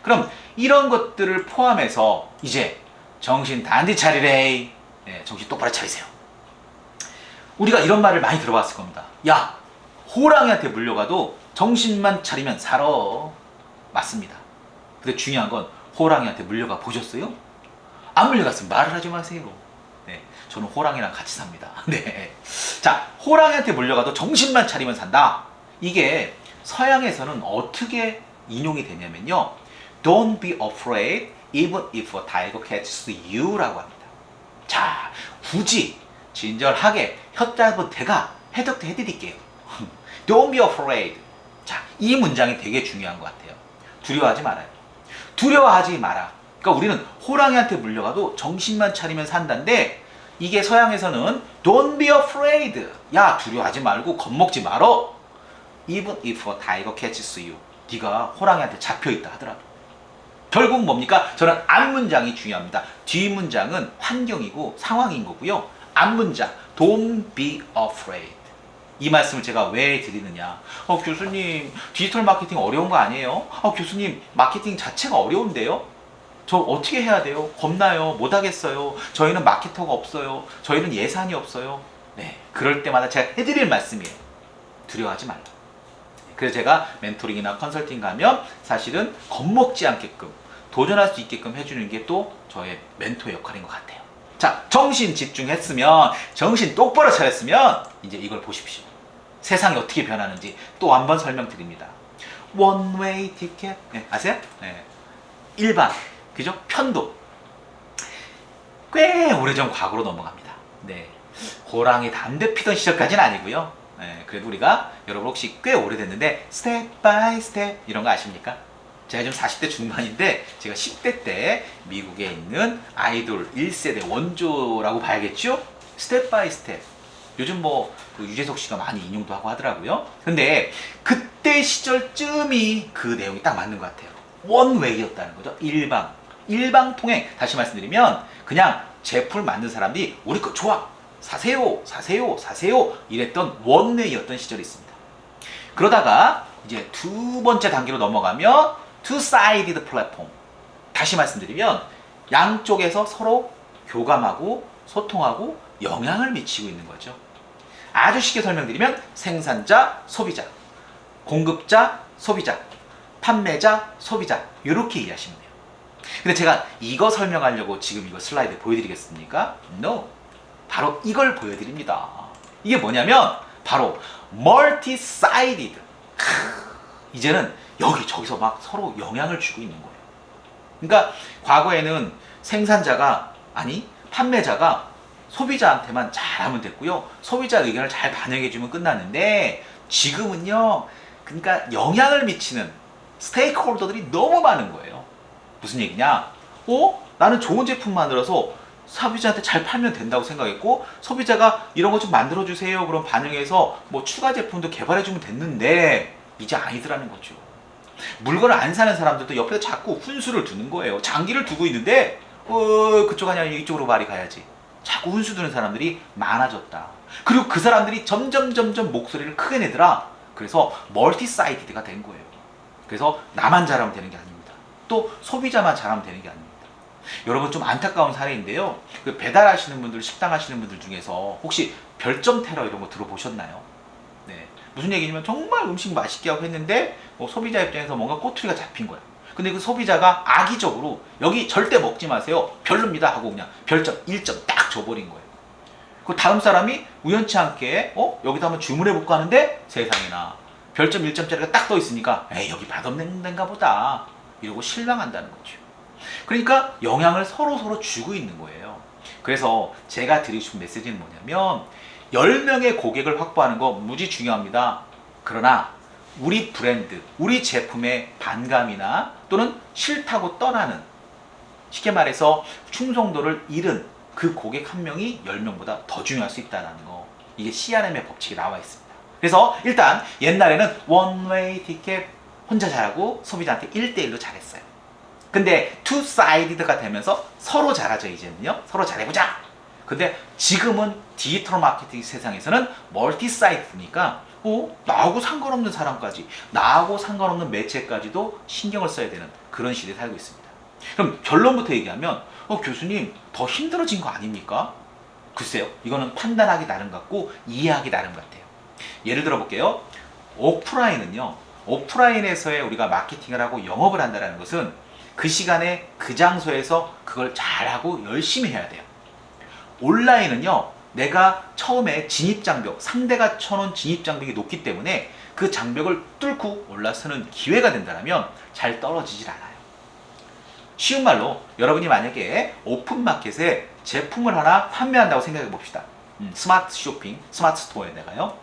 그럼 이런 것들을 포함해서 이제 정신 단디 차리래. 네, 정신 똑바로 차리세요. 우리가 이런 말을 많이 들어봤을 겁니다. 야, 호랑이한테 물려가도 정신만 차리면 살아. 맞습니다. 근데 중요한 건 호랑이한테 물려가 보셨어요? 안 물려갔으면 말을 하지 마세요. 네, 저는 호랑이랑 같이 삽니다. 네. 자, 호랑이한테 물려가도 정신만 차리면 산다. 이게 서양에서는 어떻게 인용이 되냐면요. Don't be afraid even if a tiger catches you 라고 합니다. 자, 굳이 친절하게 혀 짧은 대가 해석도 해드릴게요. Don't be afraid. 자, 이 문장이 되게 중요한 것 같아요. 두려워하지 말아요. 두려워하지 마라. 그러니까 우리는 호랑이한테 물려가도 정신만 차리면 산다인데 이게 서양에서는 Don't be afraid. 야, 두려워하지 말고 겁먹지 말어. Even if a tiger catches you. 네가 호랑이한테 잡혀있다 하더라도. 결국 뭡니까? 저는 앞문장이 중요합니다. 뒷문장은 환경이고 상황인 거고요. 앞문장 Don't be afraid. 이 말씀을 제가 왜 드리느냐. 교수님 디지털 마케팅 어려운 거 아니에요? 교수님 마케팅 자체가 어려운데요? 저 어떻게 해야 돼요? 겁나요? 못하겠어요? 저희는 마케터가 없어요. 저희는 예산이 없어요. 네, 그럴 때마다 제가 해드릴 말씀이에요. 두려워하지 말라. 그래서 제가 멘토링이나 컨설팅 가면 사실은 겁먹지 않게끔 도전할 수 있게끔 해주는 게 또 저의 멘토의 역할인 것 같아요. 자, 정신 집중했으면, 정신 똑바로 차렸으면 이제 이걸 보십시오. 세상이 어떻게 변하는지 또 한 번 설명드립니다. One way ticket. 네, 아세요? 네. 일반, 그죠? 편도. 꽤 오래전 과거로 넘어갑니다. 네. 호랑이 담배 피던 시절까지는 아니고요. 네, 그래도 우리가 여러분 혹시 꽤 오래됐는데 스텝 바이 스텝 이런 거 아십니까? 제가 지금 40대 중반인데 제가 10대 때 미국에 있는 아이돌 1세대 원조라고 봐야겠죠? 스텝 바이 스텝. 요즘 그 유재석 씨가 많이 인용도 하고 하더라고요. 근데 그때 시절쯤이 그 내용이 딱 맞는 것 같아요. 원웨이였다는 거죠. 일방통행. 다시 말씀드리면 그냥 제품을 만든 사람들이 우리 거 좋아. 사세요, 사세요, 사세요. 이랬던 원웨이였던 시절이 있습니다. 그러다가 이제 두 번째 단계로 넘어가면 two-sided platform. 다시 말씀드리면 양쪽에서 서로 교감하고 소통하고 영향을 미치고 있는 거죠. 아주 쉽게 설명드리면 생산자, 소비자, 공급자, 소비자, 판매자, 소비자 이렇게 이해하시면 돼요. 근데 제가 이거 설명하려고 지금 이거 슬라이드 보여드리겠습니까? No. 바로 이걸 보여드립니다. 이게 뭐냐면 바로 multi-sided. 이제는 여기저기서 막 서로 영향을 주고 있는 거예요. 그러니까 과거에는 생산자가 판매자가 소비자한테만 잘하면 됐고요. 소비자 의견을 잘 반영해주면 끝났는데 지금은요. 그러니까 영향을 미치는 스테이크홀더들이 너무 많은 거예요. 무슨 얘기냐? 나는 좋은 제품 만들어서 소비자한테 잘 팔면 된다고 생각했고 소비자가 이런 거 좀 만들어주세요. 그럼 반영해서 추가 제품도 개발해주면 됐는데 이제 아니더라는 거죠. 물건을 안 사는 사람들도 옆에서 자꾸 훈수를 두는 거예요. 장기를 두고 있는데 그쪽 아니야 이쪽으로 말이 가야지. 자꾸 훈수 두는 사람들이 많아졌다. 그리고 그 사람들이 점점 목소리를 크게 내더라. 그래서 멀티사이티드가 된 거예요. 그래서 나만 잘하면 되는 게 아닙니다. 또 소비자만 잘하면 되는 게 아닙니다. 여러분 좀 안타까운 사례인데요. 그 배달하시는 분들, 식당 하시는 분들 중에서 혹시 별점 테러 이런 거 들어보셨나요? 네. 무슨 얘기냐면 정말 음식 맛있게 하고 했는데 소비자 입장에서 뭔가 꼬투리가 잡힌 거예요. 근데 그 소비자가 악의적으로 여기 절대 먹지 마세요. 별로입니다 하고 그냥 별점 1점 딱 줘버린 거예요. 그 다음 사람이 우연치 않게 여기다 한번 주문해볼까 하는데 세상에나 별점 1점짜리가 딱 떠 있으니까 여기 맛없는 데인가 보다 이러고 실망한다는 거죠. 그러니까 영향을 서로 주고 있는 거예요. 그래서 제가 드리고 싶은 메시지는 뭐냐면 10명의 고객을 확보하는 거 무지 중요합니다. 그러나 우리 브랜드, 우리 제품의 반감이나 또는 싫다고 떠나는, 쉽게 말해서 충성도를 잃은 그 고객 한 명이 10명보다 더 중요할 수 있다는 거. 이게 CRM의 법칙이 나와 있습니다. 그래서 일단 옛날에는 원웨이 티켓 혼자 잘하고 소비자한테 1대1로 잘했어요. 근데 투사이디드가 되면서 서로 잘하죠. 이제는요. 서로 잘해보자. 근데 지금은 디지털 마케팅 세상에서는 멀티사이드니까 나하고 상관없는 사람까지, 나하고 상관없는 매체까지도 신경을 써야 되는 그런 시대에 살고 있습니다. 그럼 결론부터 얘기하면 교수님 더 힘들어진 거 아닙니까? 글쎄요, 이거는 판단하기 나름 같고 이해하기 나름 같아요. 예를 들어 볼게요. 오프라인에서의 우리가 마케팅을 하고 영업을 한다는 것은 그 시간에 그 장소에서 그걸 잘하고 열심히 해야 돼요. 온라인은요, 내가 처음에 진입장벽, 상대가 쳐놓은 진입장벽이 높기 때문에 그 장벽을 뚫고 올라서는 기회가 된다면 잘 떨어지질 않아요. 쉬운 말로 여러분이 만약에 오픈마켓에 제품을 하나 판매한다고 생각해 봅시다. 스마트 쇼핑, 스마트 스토어에다가요,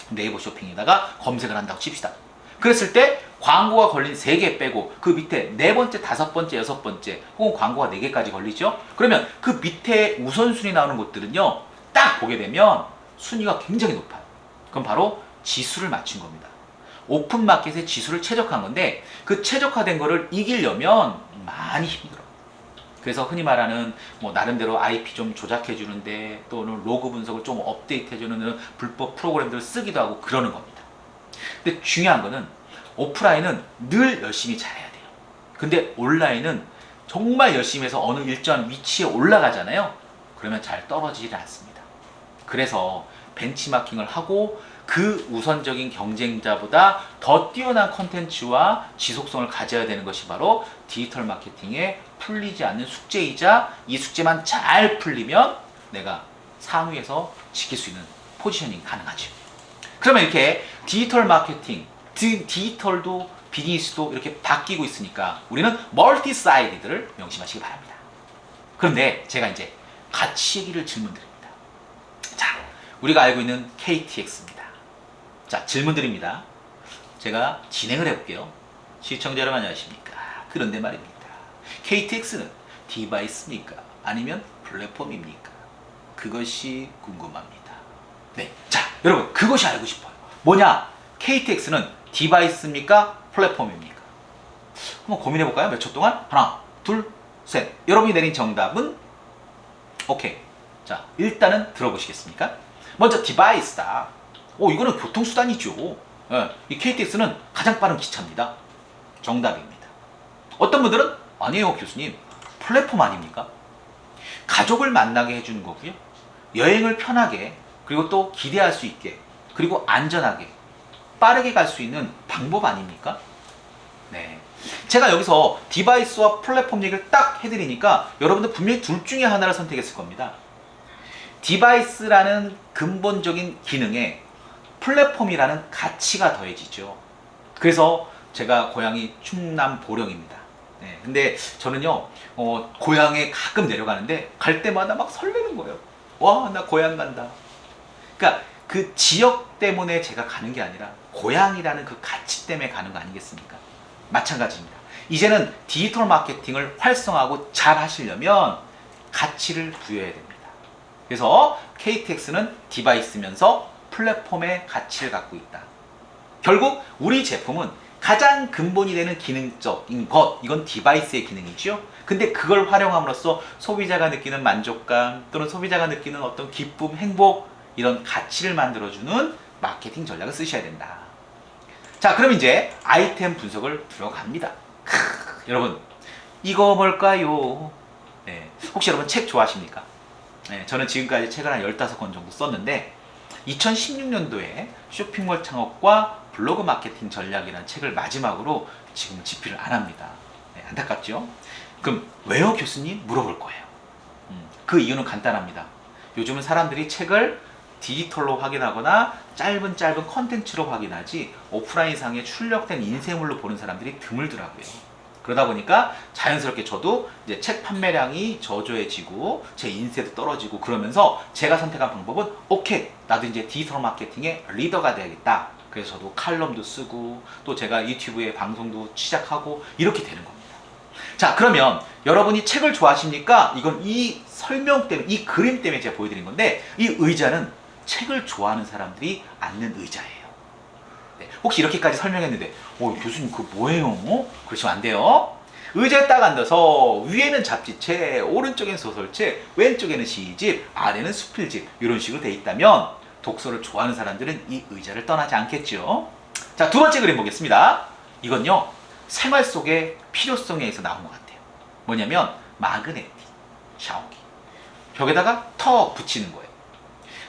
네이버 쇼핑에다가 검색을 한다고 칩시다. 그랬을 때 광고가 걸린 3개 빼고 그 밑에 4번째, 5번째, 6번째 혹은 광고가 4개까지 걸리죠. 그러면 그 밑에 우선순위 나오는 곳들은요, 딱 보게 되면 순위가 굉장히 높아요. 그럼 바로 지수를 맞춘 겁니다. 오픈마켓에 지수를 최적화한 건데 그 최적화된 거를 이기려면 많이 힘들어요. 그래서 흔히 말하는 나름대로 IP 좀 조작해 주는데, 또는 로그 분석을 좀 업데이트 해주는 불법 프로그램들을 쓰기도 하고 그러는 겁니다. 근데 중요한 거는 오프라인은 늘 열심히 잘해야 돼요. 근데 온라인은 정말 열심히 해서 어느 일정한 위치에 올라가잖아요. 그러면 잘 떨어지지 않습니다. 그래서 벤치마킹을 하고 그 우선적인 경쟁자보다 더 뛰어난 컨텐츠와 지속성을 가져야 되는 것이 바로 디지털 마케팅에 풀리지 않는 숙제이자, 이 숙제만 잘 풀리면 내가 상위에서 지킬 수 있는 포지셔닝이 가능하죠. 그러면 이렇게 디지털 마케팅, 디지털도 비즈니스도 이렇게 바뀌고 있으니까 우리는 멀티 사이드들을 명심하시기 바랍니다. 그런데 제가 이제 가치 얘기를 질문 드립니다. 자, 우리가 알고 있는 KTX입니다. 자, 질문 드립니다. 제가 진행을 해볼게요. 시청자 여러분 안녕하십니까? 그런데 말입니다. KTX는 디바이스입니까? 아니면 플랫폼입니까? 그것이 궁금합니다. 네, 자, 여러분 그것이 알고 싶어요. 뭐냐? KTX는 디바이스입니까? 플랫폼입니까? 한번 고민해 볼까요? 몇 초 동안? 하나, 둘, 셋. 여러분이 내린 정답은 오케이. 자, 일단은 들어보시겠습니까? 먼저 디바이스다. 이거는 교통수단이죠. 이 KTX는 가장 빠른 기차입니다. 정답입니다. 어떤 분들은 아니에요 교수님, 플랫폼 아닙니까? 가족을 만나게 해주는 거고요, 여행을 편하게, 그리고 또 기대할 수 있게, 그리고 안전하게 빠르게 갈 수 있는 방법 아닙니까? 네, 제가 여기서 디바이스와 플랫폼 얘기를 딱 해드리니까 여러분들 분명히 둘 중에 하나를 선택했을 겁니다. 디바이스라는 근본적인 기능에 플랫폼이라는 가치가 더해지죠. 그래서 제가 고향이 충남 보령입니다. 네, 근데 저는요, 고향에 가끔 내려가는데 갈 때마다 막 설레는 거예요. 와, 나 고향 간다. 그러니까 그 지역 때문에 제가 가는 게 아니라 고향이라는 그 가치 때문에 가는 거 아니겠습니까? 마찬가지입니다. 이제는 디지털 마케팅을 활성화하고 잘 하시려면 가치를 부여해야 됩니다. 그래서 KTX는 디바이스면서 플랫폼의 가치를 갖고 있다. 결국 우리 제품은 가장 근본이 되는 기능적인 것, 이건 디바이스의 기능이죠. 근데 그걸 활용함으로써 소비자가 느끼는 만족감, 또는 소비자가 느끼는 어떤 기쁨, 행복, 이런 가치를 만들어주는 마케팅 전략을 쓰셔야 된다. 자, 그럼 이제 아이템 분석을 들어갑니다. 여러분, 이거 뭘까요? 네, 혹시 여러분 책 좋아하십니까? 네, 저는 지금까지 책을 한 15권 정도 썼는데 2016년도에 쇼핑몰 창업과 블로그 마케팅 전략이라는 책을 마지막으로 지금 집필을 안 합니다. 네, 안타깝죠? 그럼 왜요 교수님? 물어볼 거예요. 그 이유는 간단합니다. 요즘은 사람들이 책을 디지털로 확인하거나 짧은 컨텐츠로 확인하지 오프라인상에 출력된 인쇄물로 보는 사람들이 드물더라고요. 그러다 보니까 자연스럽게 저도 이제 책 판매량이 저조해지고 제 인쇄도 떨어지고, 그러면서 제가 선택한 방법은 오케이, 나도 이제 디지털 마케팅의 리더가 돼야겠다. 그래서 저도 칼럼도 쓰고 또 제가 유튜브에 방송도 시작하고 이렇게 되는 겁니다. 자, 그러면 여러분이 책을 좋아하십니까? 이건 이 설명 때문에, 이 그림 때문에 제가 보여드린 건데, 이 의자는 책을 좋아하는 사람들이 앉는 의자예요. 네, 혹시 이렇게까지 설명했는데 교수님 그거 뭐예요? 그러시면 안 돼요. 의자에 딱 앉아서 위에는 잡지책, 오른쪽엔 소설책, 왼쪽에는 시집, 아래는 수필집, 이런 식으로 돼 있다면 독서를 좋아하는 사람들은 이 의자를 떠나지 않겠죠. 자, 두 번째 그림 보겠습니다. 이건요, 생활 속의 필요성에서 나온 것 같아요. 뭐냐면 마그네틱 샤워기. 벽에다가 턱 붙이는 거예요.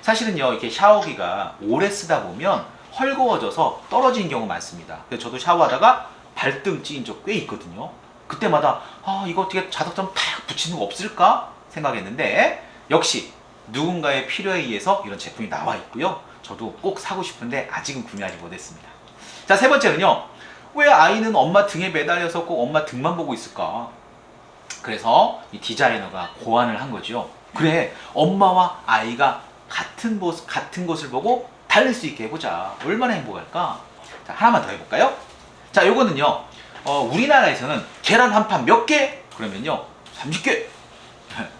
사실은요, 이렇게 샤워기가 오래 쓰다 보면 헐거워져서 떨어지는 경우가 많습니다. 그래서 저도 샤워하다가 발등 찌인 적 꽤 있거든요. 그때마다 이거 어떻게 자석처럼 탁 붙이는 거 없을까 생각했는데, 역시 누군가의 필요에 의해서 이런 제품이 나와 있고요. 저도 꼭 사고 싶은데 아직은 구매하지 못했습니다. 자, 세 번째는요, 왜 아이는 엄마 등에 매달려서 꼭 엄마 등만 보고 있을까? 그래서 이 디자이너가 고안을 한 거죠. 그래, 엄마와 아이가 같은 곳을 보고 달릴 수 있게 해보자. 얼마나 행복할까? 자, 하나만 더 해볼까요? 자, 요거는요, 우리나라에서는 계란 한 판 몇 개? 그러면요, 30개.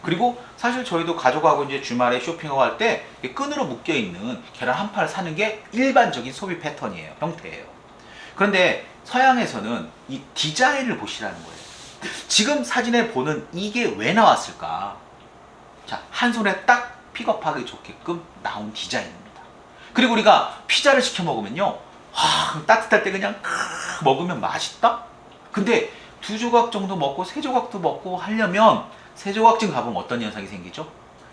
그리고 사실 저희도 가족하고 이제 주말에 쇼핑하고 할 때 끈으로 묶여 있는 계란 한 판을 사는 게 일반적인 소비 패턴이에요. 형태예요. 그런데 서양에서는 이 디자인을 보시라는 거예요. 지금 사진에 보는 이게 왜 나왔을까? 자, 한 손에 딱 픽업하기 좋게끔 나온 디자인입니다. 그리고 우리가 피자를 시켜 먹으면요, 따뜻할 때 그냥 먹으면 맛있다? 근데 두 조각 정도 먹고 세 조각도 먹고 하려면 세 조각쯤 가보면 어떤 현상이 생기죠?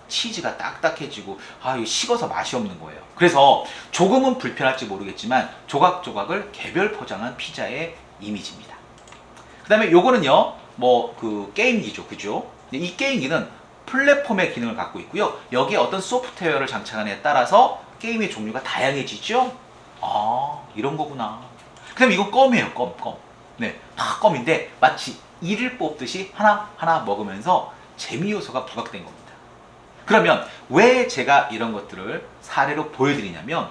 치즈가 딱딱해지고 이거 식어서 맛이 없는 거예요. 그래서 조금은 불편할지 모르겠지만 조각조각을 개별 포장한 피자의 이미지입니다. 그 다음에 요거는요, 그 게임기죠, 그죠? 이 게임기는 플랫폼의 기능을 갖고 있고요. 여기에 어떤 소프트웨어를 장착하느냐에 따라서 게임의 종류가 다양해지죠? 이런 거구나. 그 다음에 이건 껌이에요, 껌. 네, 다 껌인데 마치 이를 뽑듯이 하나하나 먹으면서 재미 요소가 부각된 겁니다. 그러면 왜 제가 이런 것들을 사례로 보여드리냐면,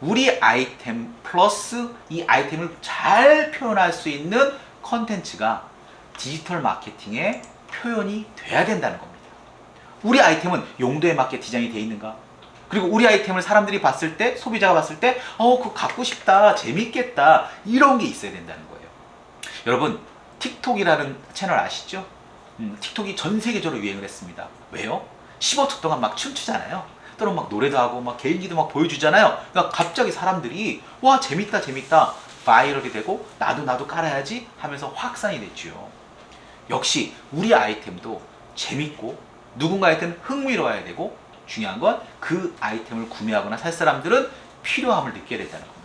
우리 아이템 플러스 이 아이템을 잘 표현할 수 있는 컨텐츠가 디지털 마케팅의 표현이 돼야 된다는 겁니다. 우리 아이템은 용도에 맞게 디자인이 되어 있는가? 그리고 우리 아이템을 사람들이 봤을 때, 소비자가 봤을 때 그거 갖고 싶다, 재밌겠다, 이런 게 있어야 된다는 거예요. 여러분, 틱톡이라는 채널 아시죠? 틱톡이 전 세계적으로 유행을 했습니다. 왜요? 15초 동안 막 춤추잖아요. 또는 막 노래도 하고 막 개인기도 막 보여주잖아요. 그러니까 갑자기 사람들이 와, 재밌다 바이럴이 되고 나도 깔아야지 하면서 확산이 됐죠. 역시 우리 아이템도 재밌고 누군가한테는 흥미로워야 되고, 중요한 건 그 아이템을 구매하거나 살 사람들은 필요함을 느껴야 된다는 거예요.